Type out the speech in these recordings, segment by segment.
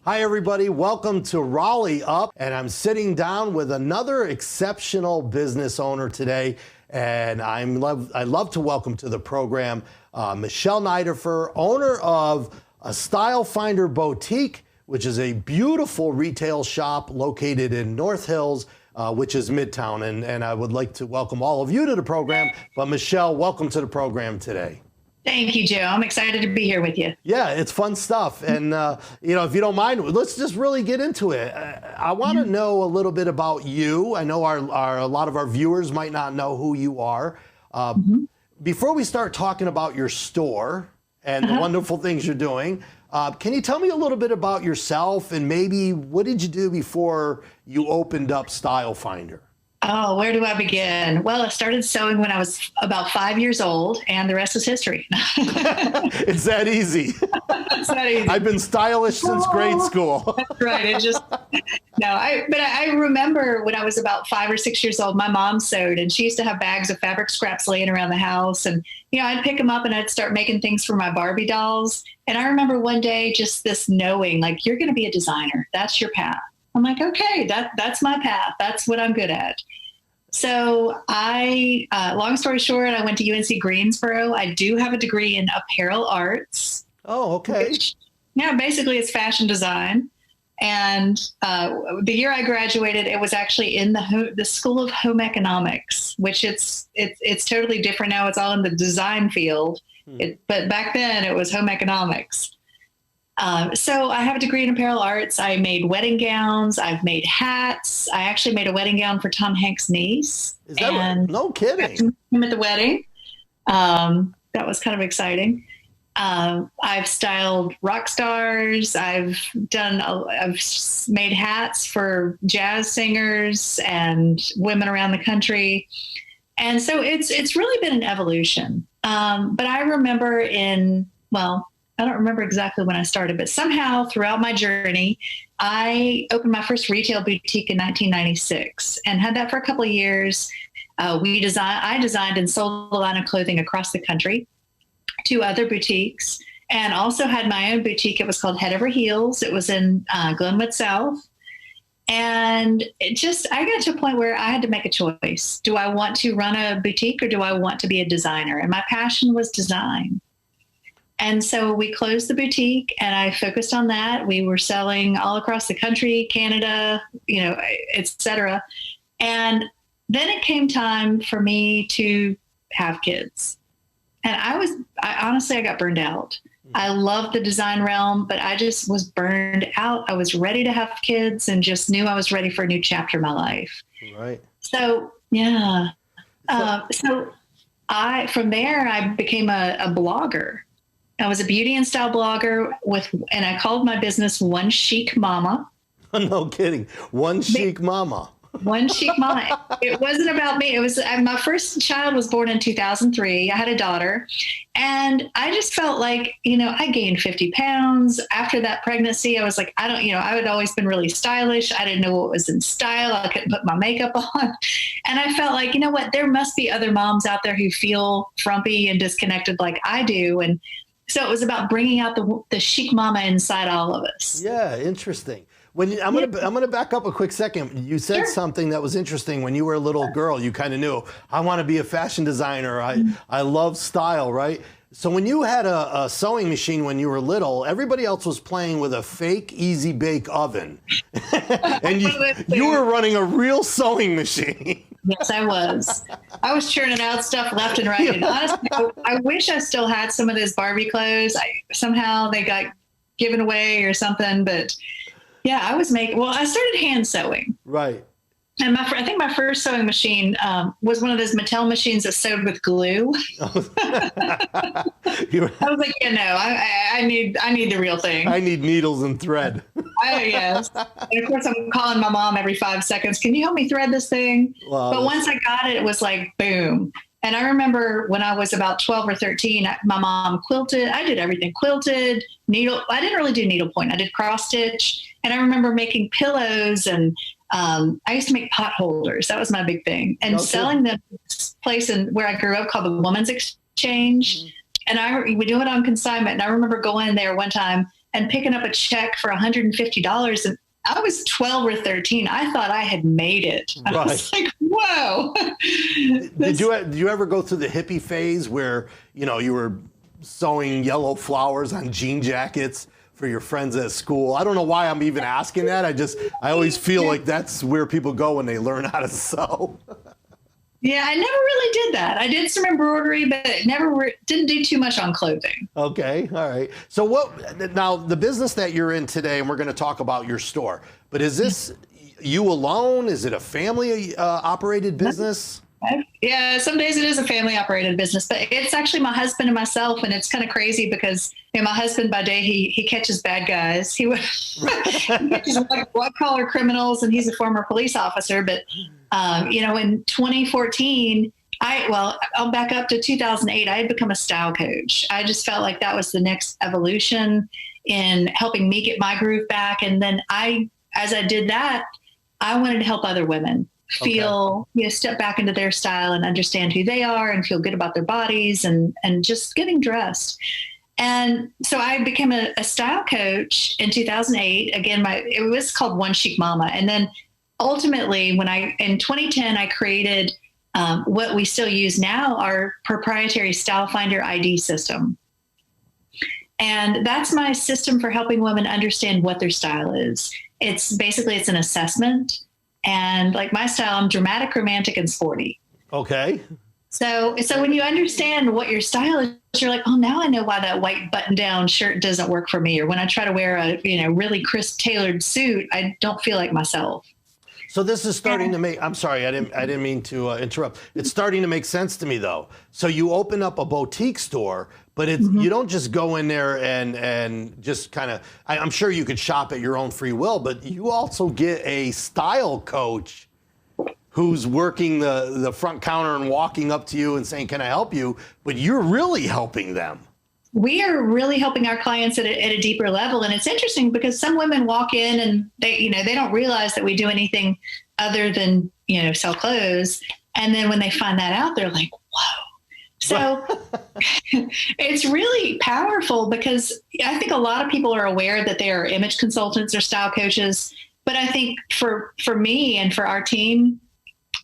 Hi, everybody. Welcome to RaleighUp. And I'm sitting down with another exceptional business owner today. And I love to welcome to the program Michele Nidiffer, owner of a StyleFinder Boutique, which is a beautiful retail shop located in North Hills, which is Midtown. And I would like to welcome all of you to the program. But Michele, welcome to the program today. Thank you, Joe. I'm excited to be here with you. Yeah, it's fun stuff. And, if you don't mind, let's just really get into it. I want to know a little bit about you. I know a lot of our viewers might not know who you are. Before we start talking about your store and the wonderful things you're doing, can you tell me a little bit about yourself and maybe what did you do before you opened up StyleFinder? Oh, where do I begin? Well, I started sewing when I was about 5 years old, and the rest is history. It's that easy. It's that easy. I've been stylish since grade school. That's right. But I remember when I was about 5 or 6 years old, my mom sewed, and she used to have bags of fabric scraps laying around the house. And, I'd pick them up and I'd start making things for my Barbie dolls. And I remember one day just this knowing, like, you're going to be a designer. That's your path. I'm like, okay, that's my path. That's what I'm good at. So long story short, I went to UNC Greensboro. I do have a degree in apparel arts. Oh, okay. Basically it's fashion design. And the year I graduated, it was actually in the School of Home Economics, which it's totally different now. It's all in the design field. But back then it was home economics. So I have a degree in apparel arts. I made wedding gowns. I've made hats. I actually made a wedding gown for Tom Hanks' niece. Is that right? No kidding. Him at the wedding. That was kind of exciting. I've styled rock stars. I've made hats for jazz singers and women around the country. And so it's really been an evolution. But I remember I don't remember exactly when I started, but somehow throughout my journey, I opened my first retail boutique in 1996 and had that for a couple of years. I designed and sold a line of clothing across the country to other boutiques and also had my own boutique. It was called Head Over Heels. It was in Glenwood South. And I got to a point where I had to make a choice. Do I want to run a boutique or do I want to be a designer? And my passion was design. And so we closed the boutique and I focused on that. We were selling all across the country, Canada, et cetera. And then it came time for me to have kids. And I honestly got burned out. I love the design realm, but I just was burned out. I was ready to have kids and just knew I was ready for a new chapter in my life. Right. So, yeah. From there, I became a blogger. I was a beauty and style blogger and I called my business One Chic Mama. No kidding. One Chic Mama. One Chic Mama. It wasn't about me. It was my first child was born in 2003. I had a daughter and I just felt like, I gained 50 pounds after that pregnancy. I was like, I had always been really stylish. I didn't know what was in style. I couldn't put my makeup on. And I felt like, there must be other moms out there who feel frumpy and disconnected like I do. And so it was about bringing out the chic mama inside all of us. Yeah, interesting. I'm gonna back up a quick second. You said something that was interesting. When you were a little girl, you kind of knew, I want to be a fashion designer. I love style, right? So when you had a sewing machine when you were little, everybody else was playing with a fake Easy Bake oven. And you were running a real sewing machine. Yes, I was. I was churning out stuff left and right. And honestly, I wish I still had some of those Barbie clothes. Somehow they got given away or something. But yeah, I started hand sewing. Right. And I think my first sewing machine was one of those Mattel machines that sewed with glue. I was like, I need the real thing. I need needles and thread. Yes. And of course, I'm calling my mom every 5 seconds. Can you help me thread this thing? Wow. But once I got it, it was like, boom. And I remember when I was about 12 or 13, my mom quilted. I did everything. Quilted, needle. I didn't really do needlepoint. I did cross stitch. And I remember making pillows and I used to make pot holders. That was my big thing. And selling them to this place where I grew up called the Women's Exchange. And we do it on consignment. And I remember going there one time and picking up a check for $150. And I was 12 or 13. I thought I had made it. I was like, whoa. Did you ever go through the hippie phase where, you were sewing yellow flowers on jean jackets for your friends at school? I don't know why I'm even asking that. I always feel like that's where people go when they learn how to sew. Yeah, I never really did that. I did some embroidery, but didn't do too much on clothing. Okay, all right. So now the business that you're in today, and we're going to talk about your store, but is this you alone? Is it a family operated business? Yeah, some days it is a family operated business, but it's actually my husband and myself. And it's kind of crazy because my husband by day, he catches bad guys. He catches white collar criminals, and he's a former police officer. But, in 2014, I'll back up to 2008. I had become a style coach. I just felt like that was the next evolution in helping me get my groove back. And then as I did that, I wanted to help other women feel, step back into their style and understand who they are and feel good about their bodies and just getting dressed. And so I became a style coach in 2008. Again, it was called One Chic Mama. And then ultimately, in 2010, I created what we still use now, our proprietary StyleFinder ID system. And that's my system for helping women understand what their style is. It's an assessment. And like my style, I'm dramatic, romantic, and sporty. Okay. So when you understand what your style is, you're like, oh, now I know why that white button-down shirt doesn't work for me. Or when I try to wear a really crisp tailored suit, I don't feel like myself. So this is starting to make, I'm sorry, I didn't mean to interrupt. It's starting to make sense to me though. So you open up a boutique store, but you don't just go in there and just kind of, I'm sure you could shop at your own free will, but you also get a style coach who's working the front counter and walking up to you and saying, can I help you? But you're really helping them. We are really helping our clients at a deeper level. And it's interesting because some women walk in and they don't realize that we do anything other than, sell clothes. And then when they find that out, they're like, whoa. So it's really powerful because I think a lot of people are aware that they are image consultants or style coaches. But I think for me and for our team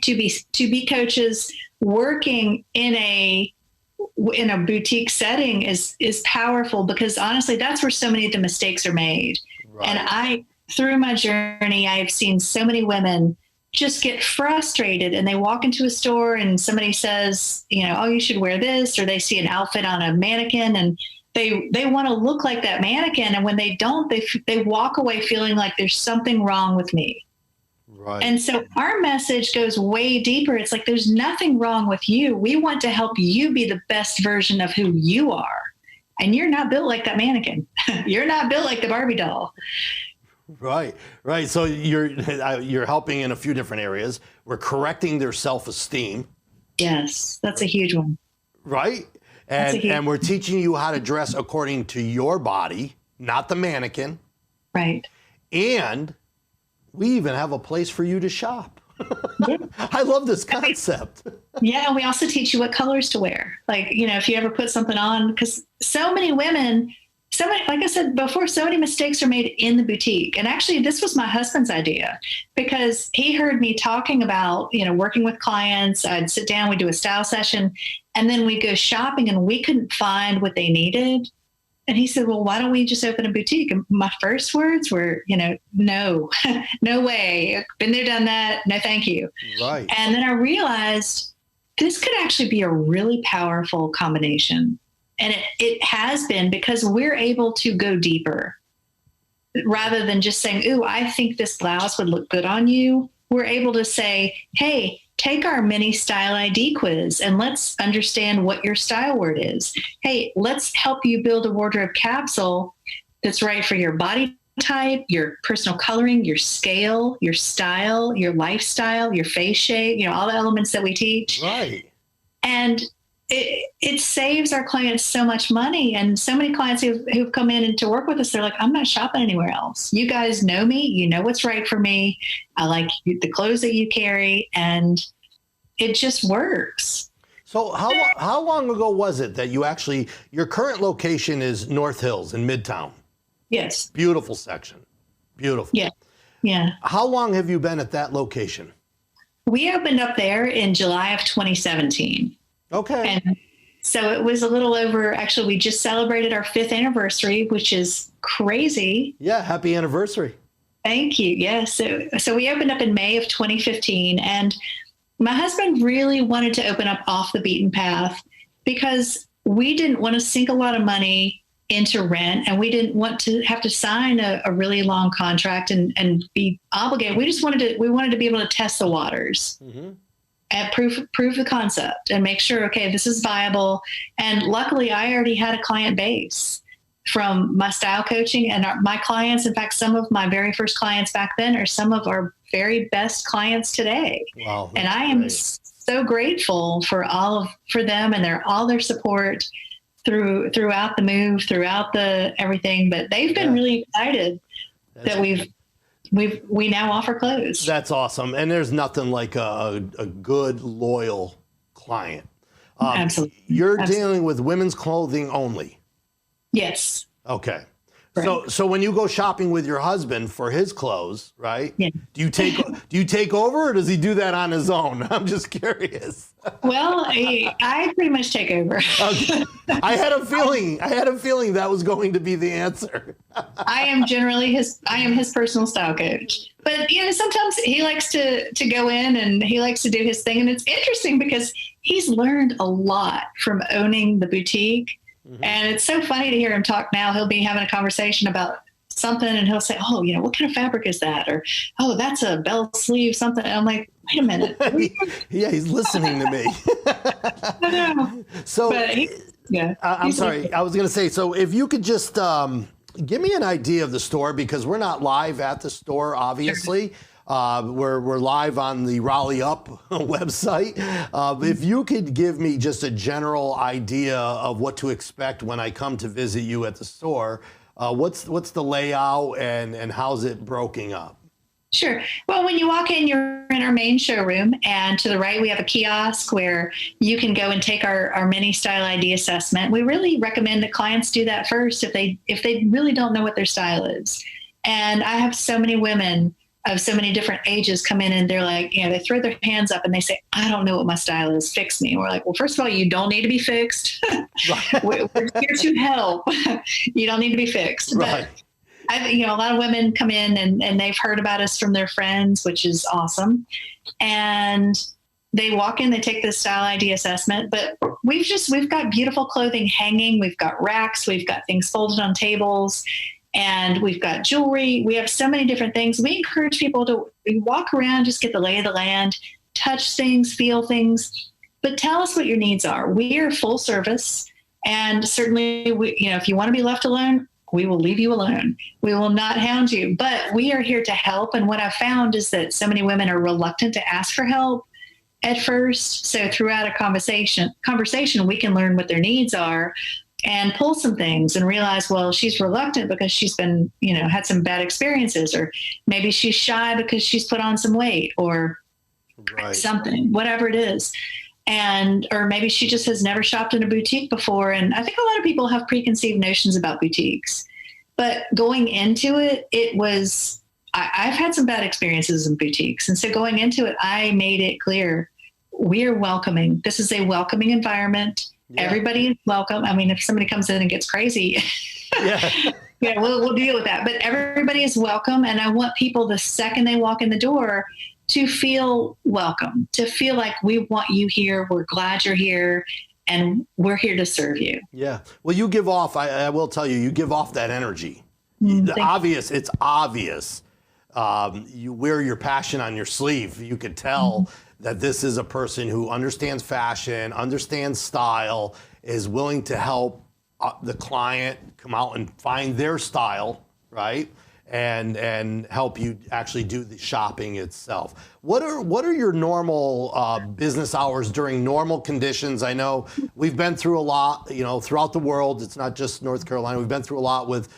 to be coaches working in a boutique setting is powerful because honestly, that's where so many of the mistakes are made. Right. And through my journey, I've seen so many women just get frustrated and they walk into a store and somebody says, oh, you should wear this, or they see an outfit on a mannequin and they want to look like that mannequin. And when they don't, they walk away feeling like there's something wrong with me. Right. And so our message goes way deeper. It's like, there's nothing wrong with you. We want to help you be the best version of who you are. And you're not built like that mannequin. You're not built like the Barbie doll. Right. So you're helping in a few different areas. We're correcting their self-esteem. Yes, that's a huge one. Right. And we're teaching you how to dress according to your body, not the mannequin. Right. And we even have a place for you to shop. Yeah. I love this concept. Yeah. We also teach you what colors to wear. Like, if you ever put something on, because so many women, like I said before, so many mistakes are made in the boutique. And actually, this was my husband's idea because he heard me talking about, working with clients. I'd sit down, we'd do a style session, and then we'd go shopping and we couldn't find what they needed. And he said, well, why don't we just open a boutique? And my first words were, no, no way. Been there, done that. No, thank you. Right. And then I realized this could actually be a really powerful combination. And it has been because we're able to go deeper rather than just saying, ooh, I think this blouse would look good on you. We're able to say, hey, take our mini style ID quiz and let's understand what your style word is. Hey, let's help you build a wardrobe capsule that's right for your body type, your personal coloring, your scale, your style, your lifestyle, your face shape, all the elements that we teach. Right. And it saves our clients so much money. And so many clients who've come in and to work with us, they're like, I'm not shopping anywhere else. You guys know me. You know what's right for me. I like the clothes that you carry. And it just works. So how long ago was it that your current location is North Hills in Midtown? Yes. Beautiful section. Beautiful. Yeah. Yeah. How long have you been at that location? We opened up there in July of 2017. Okay. And so it was a little over, actually, we just celebrated our 5th anniversary, which is crazy. Yeah. Happy anniversary. Thank you. Yes. So we opened up in May of 2015, and my husband really wanted to open up off the beaten path because we didn't want to sink a lot of money into rent, and we didn't want to have to sign a really long contract and be obligated. We wanted to be able to test the waters and prove the concept and make sure, okay, this is viable. And luckily I already had a client base from my style coaching, and my clients, in fact, some of my very first clients back then are some of our very best clients today. Wow. And I am so grateful for them and all their support throughout the move, throughout the everything. But they've been really excited that we now offer clothes. That's awesome. And there's nothing like a good, loyal client. Absolutely. You're dealing with women's clothing only. Yes. Okay. Right. So when you go shopping with your husband for his clothes, right? Yeah. Do you take over, or does he do that on his own? I'm just curious. Well, I pretty much take over. Okay. I had a feeling that was going to be the answer. I am his personal style coach. But sometimes he likes to go in and he likes to do his thing, and it's interesting because he's learned a lot from owning the boutique. And it's so funny to hear him talk now. He'll be having a conversation about something and he'll say, oh, what kind of fabric is that? Or, oh, that's a bell sleeve something. And I'm like, wait a minute. Yeah, he's listening to me. I know. So, I'm sorry. Like, I was going to say, so if you could just give me an idea of the store, because we're not live at the store, obviously. We're live on the RaleighUp website. If you could give me just a general idea of what to expect when I come to visit you at the store, what's the layout and how's it broken up? Sure. Well, when you walk in, you're in our main showroom, and to the right, we have a kiosk where you can go and take our mini style ID assessment. We really recommend that clients do that first if they really don't know what their style is. And I have so many women of so many different ages come in and they're like, they throw their hands up and they say, I don't know what my style is. Fix me. And we're like, well, first of all, you don't need to be fixed. We're here to help. You don't need to be fixed. Right. But a lot of women come in and they've heard about us from their friends, which is awesome. And they walk in, they take the style ID assessment, but we've got beautiful clothing hanging. We've got racks. We've got things folded on tables. And we've got jewelry. We have so many different things. We encourage people to walk around, just get the lay of the land, touch things, feel things, but tell us what your needs are. We are full service. And certainly, if you want to be left alone, we will leave you alone. We will not hound you, but we are here to help. And what I've found is that so many women are reluctant to ask for help at first. So throughout a conversation, we can learn what their needs are and pull some things and realize, well, she's reluctant because she's been, had some bad experiences, or maybe she's shy because she's put on some weight or something, whatever it is. Or maybe she just has never shopped in a boutique before. And I think a lot of people have preconceived notions about boutiques, but going into it, I've had some bad experiences in boutiques. And so going into it, I made it clear, we are welcoming. This is a welcoming environment. Yeah. Everybody is welcome. I mean, if somebody comes in and gets crazy, we'll deal with that. But everybody is welcome. And I want people, the second they walk in the door, to feel welcome, to feel like we want you here. We're glad you're here, and we're here to serve you. Yeah. Well, you give off, I will tell you give off that energy. It's obvious. You wear your passion on your sleeve. You could tell that this is a person who understands fashion, understands style, is willing to help the client come out and find their style, right? And help you actually do the shopping itself. What are your normal business hours during normal conditions? I know we've been through a lot, throughout the world. It's not just North Carolina. We've been through a lot with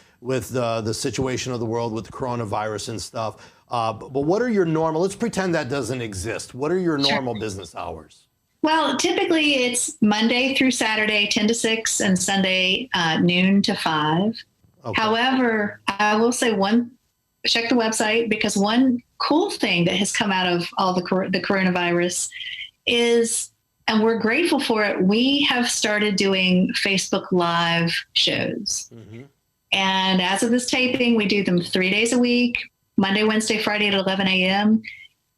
the situation of the world with the coronavirus and stuff. But what are your normal, let's pretend that doesn't exist. What are your normal business hours? Well, typically it's Monday through Saturday, 10 to 6, and Sunday, noon to 5. Okay. However, I will say check the website, because one cool thing that has come out of all the coronavirus is, and we're grateful for it, we have started doing Facebook Live shows. Mm-hmm. And as of this taping, we do them 3 days a week, Monday, Wednesday, Friday at 11 a.m.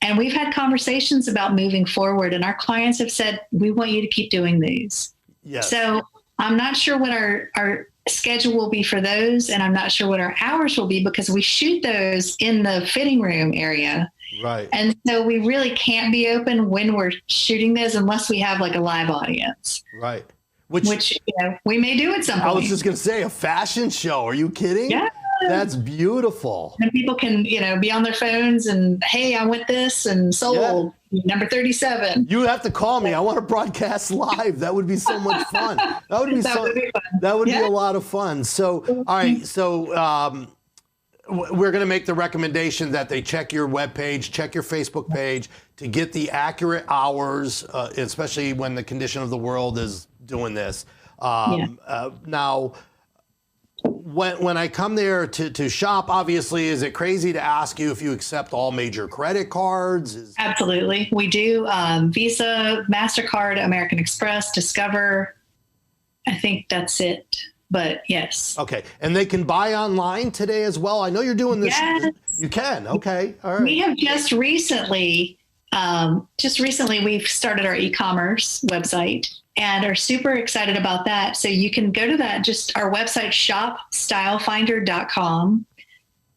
And we've had conversations about moving forward, and our clients have said, we want you to keep doing these. Yes. So I'm not sure what our schedule will be for those, and I'm not sure what our hours will be, because we shoot those in the fitting room area. Right. And so we really can't be open when we're shooting those unless we have like a live audience. Right. Which we may do at some point. I was just going to say, a fashion show. Are you kidding? Yeah. That's beautiful. And people can, be on their phones and, hey, I went this and sold number 37. You have to call me. I want to broadcast live. That would be so much fun. That would be fun. That would be a lot of fun. So, all right. So, we're going to make the recommendation that they check your webpage, check your Facebook page to get the accurate hours, especially when the condition of the world is doing this. Now, when I come there to shop, obviously, is it crazy to ask you if you accept all major credit cards? Absolutely. We do Visa, MasterCard, American Express, Discover. I think that's it. But yes. Okay. And they can buy online today as well. I know you're doing this. Yes. You can. Okay. All right. We have just recently we've started our e-commerce website and are super excited about that. So you can go to that, just our website, shopstylefinder.com.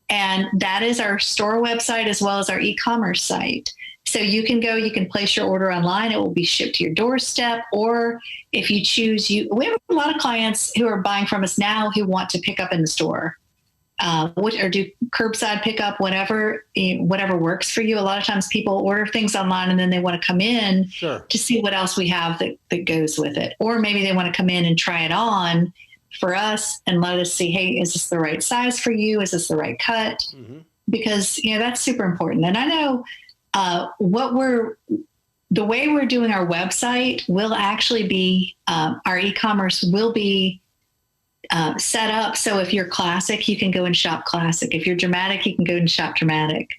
And that is our store website as well as our e-commerce site. So you can go, you can place your order online. It will be shipped to your doorstep. Or if you choose, we have a lot of clients who are buying from us now who want to pick up in the store, or do curbside pickup, whatever works for you. A lot of times people order things online and then they want to come in to see what else we have that goes with it. Or maybe they want to come in and try it on for us and let us see, hey, is this the right size for you? Is this the right cut? Mm-hmm. Because, that's super important. And I know, the way we're doing our website will actually be, our e-commerce will be set up. So if you're classic, you can go and shop classic. If you're dramatic, you can go and shop dramatic.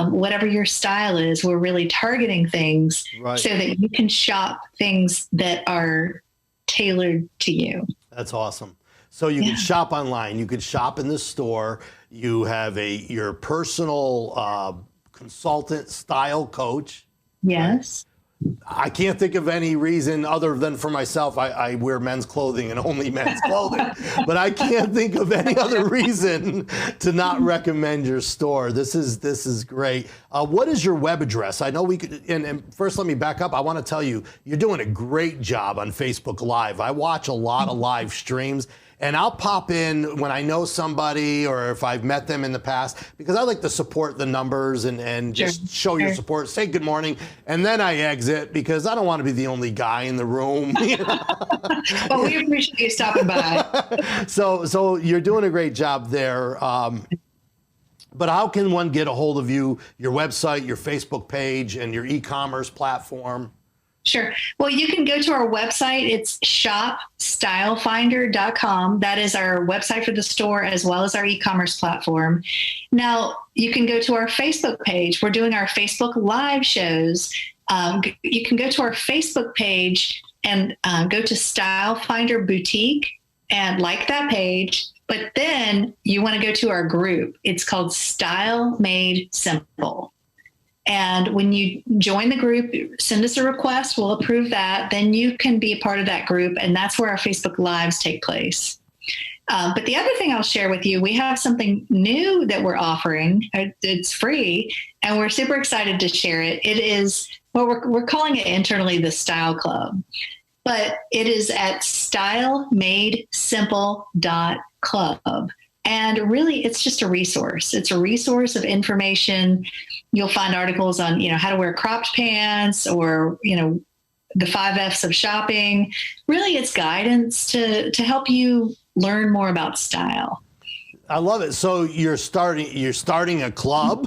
Whatever your style is, we're really targeting things so that you can shop things that are tailored to you. That's awesome. So you can shop online, you could shop in the store. You have your personal consultant style coach. Yes. I can't think of any reason other than for myself. I wear men's clothing and only men's clothing, but I can't think of any other reason to not recommend your store. This is great. What is your web address? I know we could, and first let me back up. I want to tell you, you're doing a great job on Facebook Live. I watch a lot of live streams. And I'll pop in when I know somebody or if I've met them in the past, because I like to support the numbers and just show your support, say good morning, and then I exit because I don't want to be the only guy in the room. Well, we appreciate you stopping by. So you're doing a great job there. But how can one get a hold of you, your website, your Facebook page, and your e-commerce platform? Sure. Well, you can go to our website. It's shopstylefinder.com. That is our website for the store as well as our e-commerce platform. Now, you can go to our Facebook page. We're doing our Facebook Live shows. You can go to our Facebook page and go to StyleFinder Boutique and like that page. But then you want to go to our group. It's called Style Made Simple. And when you join the group, send us a request, we'll approve that. Then you can be a part of that group, and that's where our Facebook Lives take place. But the other thing I'll share with you, we have something new that we're offering. It's free, and we're super excited to share it. It is, well, we're calling it internally the Style Club, but it is at stylemadesimple.club. And really, it's just a resource. It's a resource of information. You'll find articles on, how to wear cropped pants or, the 5 F's of shopping. Really, it's guidance to help you learn more about style. I love it. So you're starting a club.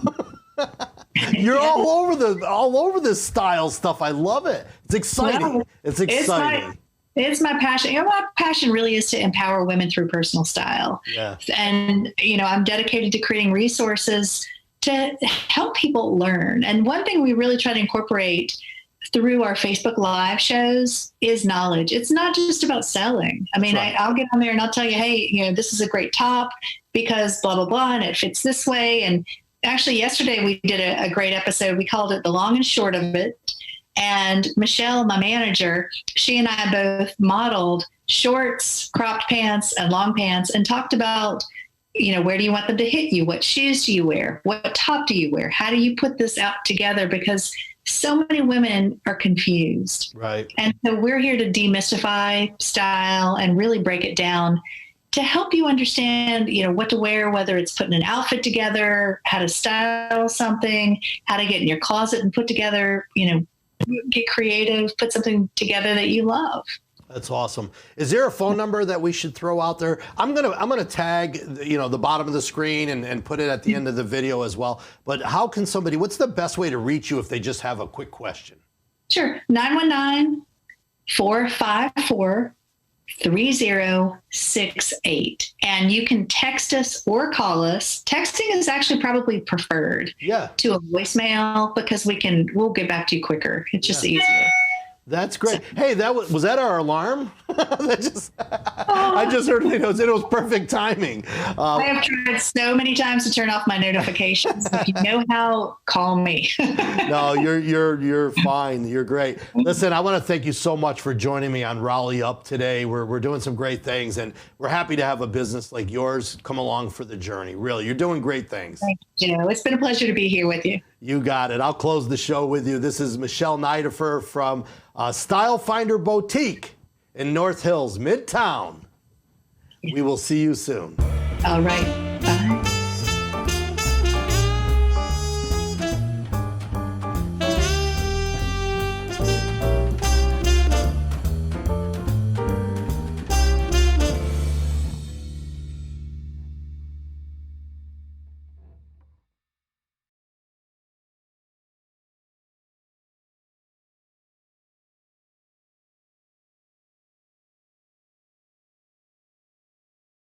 You're all over this style stuff. I love it. It's exciting. Well, it's exciting. It's my passion. You know, my passion really is to empower women through personal style. Yeah. And, you know, I'm dedicated to creating resources to help people learn. And one thing we really try to incorporate through our Facebook Live shows is knowledge. It's not just about selling. I mean, right. I'll get on there and I'll tell you, hey, you know, this is a great top because blah, blah, blah, and it fits this way. And actually yesterday we did a great episode. We called it The Long and Short of It. And Michele, my manager, she and I both modeled shorts, cropped pants, and long pants and talked about, you know, where do you want them to hit you? What shoes do you wear? What top do you wear? How do you put this out together? Because so many women are confused. Right. And so we're here to demystify style and really break it down to help you understand, you know, what to wear, whether it's putting an outfit together, how to style something, how to get in your closet and put together, you know, get creative, put something together that you love. That's awesome. Is there a phone number that we should throw out there? I'm gonna tag, you know, the bottom of the screen and put it at the end of the video as well. But how can somebody, what's the best way to reach you if they just have a quick question? Sure. 919-454-3068. And you can text us or call us. Texting is actually probably preferred to a voicemail because we'll get back to you quicker. It's just easier. That's great. Hey, was that our alarm? I just heard it was perfect timing. I have tried so many times to turn off my notifications. If you know how, call me. No, you're fine. You're great. Listen, I want to thank you so much for joining me on RaleighUp today. We're doing some great things, and we're happy to have a business like yours come along for the journey. Really, you're doing great things. Thank you. It's been a pleasure to be here with you. You got it. I'll close the show with you. This is Michele Nidiffer from StyleFinder Boutique in North Hills, Midtown. We will see you soon. All right. Bye.